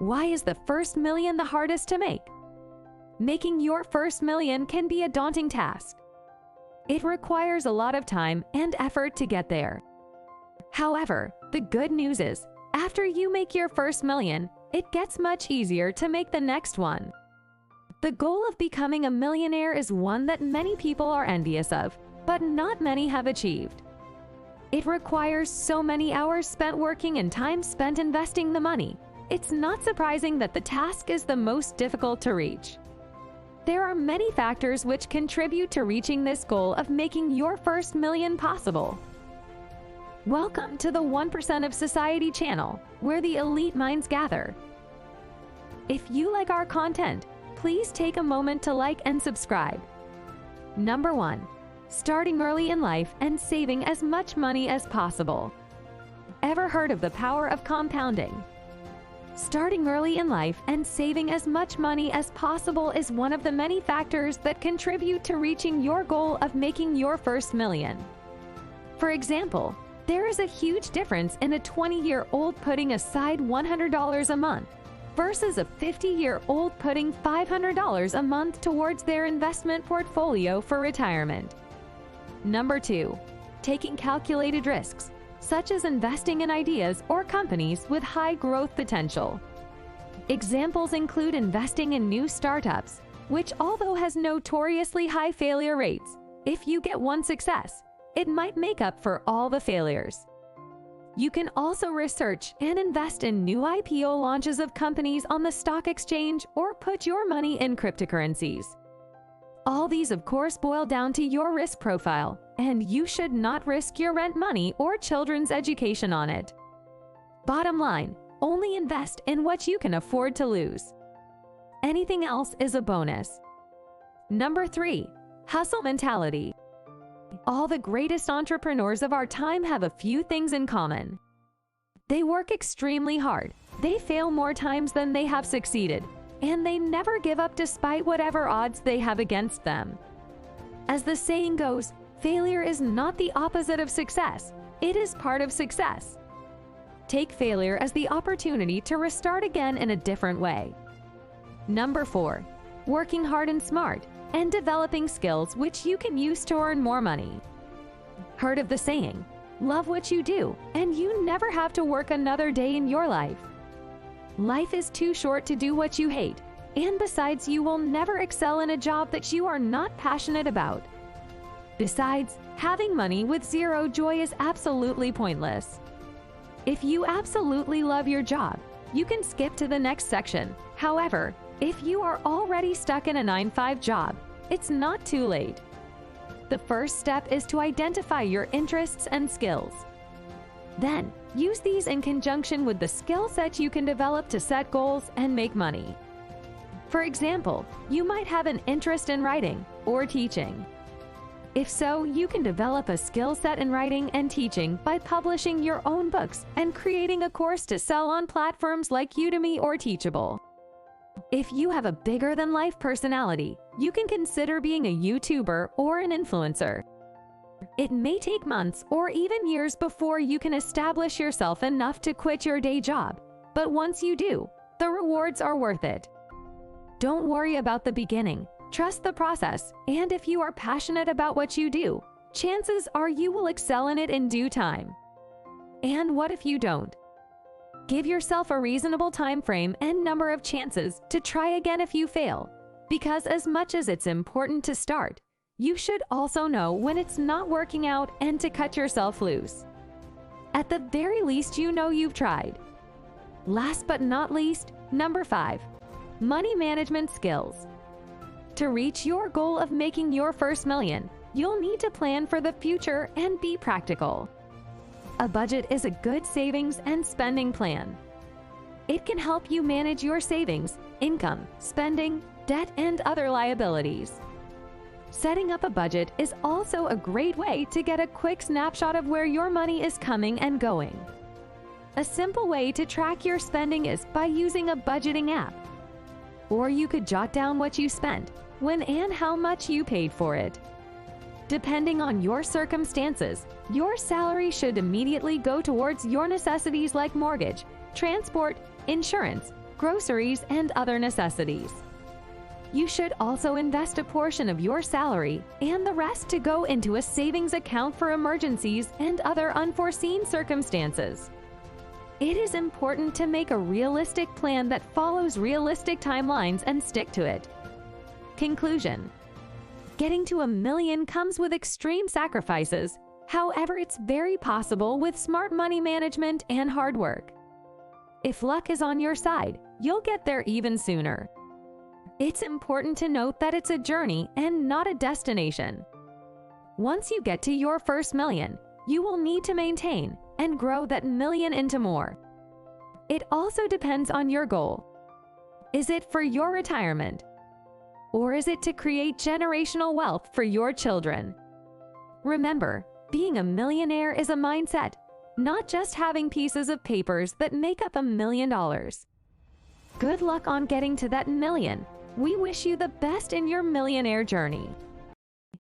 Why is the first million the hardest to make? Making your first million can be a daunting task. It requires a lot of time and effort to get there. However, the good news is, after you make your first million, it gets much easier to make the next one. The goal of becoming a millionaire is one that many people are envious of, but not many have achieved. It requires so many hours spent working and time spent investing the money. It's not surprising that the task is the most difficult to reach. There are many factors which contribute to reaching this goal of making your first million possible. Welcome to the 1% of Society channel, where the elite minds gather. If you like our content, please take a moment to like and subscribe. Number 1. Starting early in life and saving as much money as possible. Ever heard of the power of compounding? Starting early in life and saving as much money as possible is one of the many factors that contribute to reaching your goal of making your first million. For example, there is a huge difference in a 20-year-old putting aside $100 a month versus a 50-year-old putting $500 a month towards their investment portfolio for retirement. Number 2. Taking calculated risks, such as investing in ideas or companies with high growth potential. Examples include investing in new startups, which although has notoriously high failure rates, if you get one success, it might make up for all the failures. You can also research and invest in new IPO launches of companies on the stock exchange or put your money in cryptocurrencies. All these, of course, boil down to your risk profile, and you should not risk your rent money or children's education on it. Bottom line, only invest in what you can afford to lose. Anything else is a bonus. Number 3. Hustle mentality. All the greatest entrepreneurs of our time have a few things in common. They work extremely hard, they fail more times than they have succeeded, and they never give up despite whatever odds they have against them. As the saying goes, failure is not the opposite of success, it is part of success. Take failure as the opportunity to restart again in a different way. Number 4. Working hard and smart, and developing skills which you can use to earn more money. Heard of the saying, love what you do, and you never have to work another day in your life. Life is too short to do what you hate, and besides, you will never excel in a job that you are not passionate about. Besides, having money with zero joy is absolutely pointless. If you absolutely love your job, you can skip to the next section. However, if you are already stuck in a 9-to-5 job, it's not too late. The first step is to identify your interests and skills. Then, use these in conjunction with the skill set you can develop to set goals and make money. For example, you might have an interest in writing or teaching. If so, you can develop a skill set in writing and teaching by publishing your own books and creating a course to sell on platforms like Udemy or Teachable. If you have a bigger-than-life personality, you can consider being a YouTuber or an influencer. It may take months or even years before you can establish yourself enough to quit your day job, but once you do, the rewards are worth it. Don't worry about the beginning, trust the process, and if you are passionate about what you do, chances are you will excel in it in due time. And what if you don't? Give yourself a reasonable time frame and number of chances to try again if you fail, because as much as it's important to start, you should also know when it's not working out and to cut yourself loose. At the very least, you know you've tried. Last but not least, number 5, money management skills. To reach your goal of making your first million, you'll need to plan for the future and be practical. A budget is a good savings and spending plan. It can help you manage your savings, income, spending, debt, and other liabilities. Setting up a budget is also a great way to get a quick snapshot of where your money is coming and going. A simple way to track your spending is by using a budgeting app. Or you could jot down what you spent, when and how much you paid for it. Depending on your circumstances, your salary should immediately go towards your necessities like mortgage, transport, insurance, groceries, and other necessities. You should also invest a portion of your salary and the rest to go into a savings account for emergencies and other unforeseen circumstances. It is important to make a realistic plan that follows realistic timelines and stick to it. Conclusion: getting to $1 million comes with extreme sacrifices. However, it's very possible with smart money management and hard work. If luck is on your side, you'll get there even sooner. It's important to note that it's a journey and not a destination. Once you get to your first million, you will need to maintain and grow that million into more. It also depends on your goal. Is it for your retirement? Or is it to create generational wealth for your children? Remember, being a millionaire is a mindset, not just having pieces of papers that make up $1 million. Good luck on getting to that million. We wish you the best in your millionaire journey.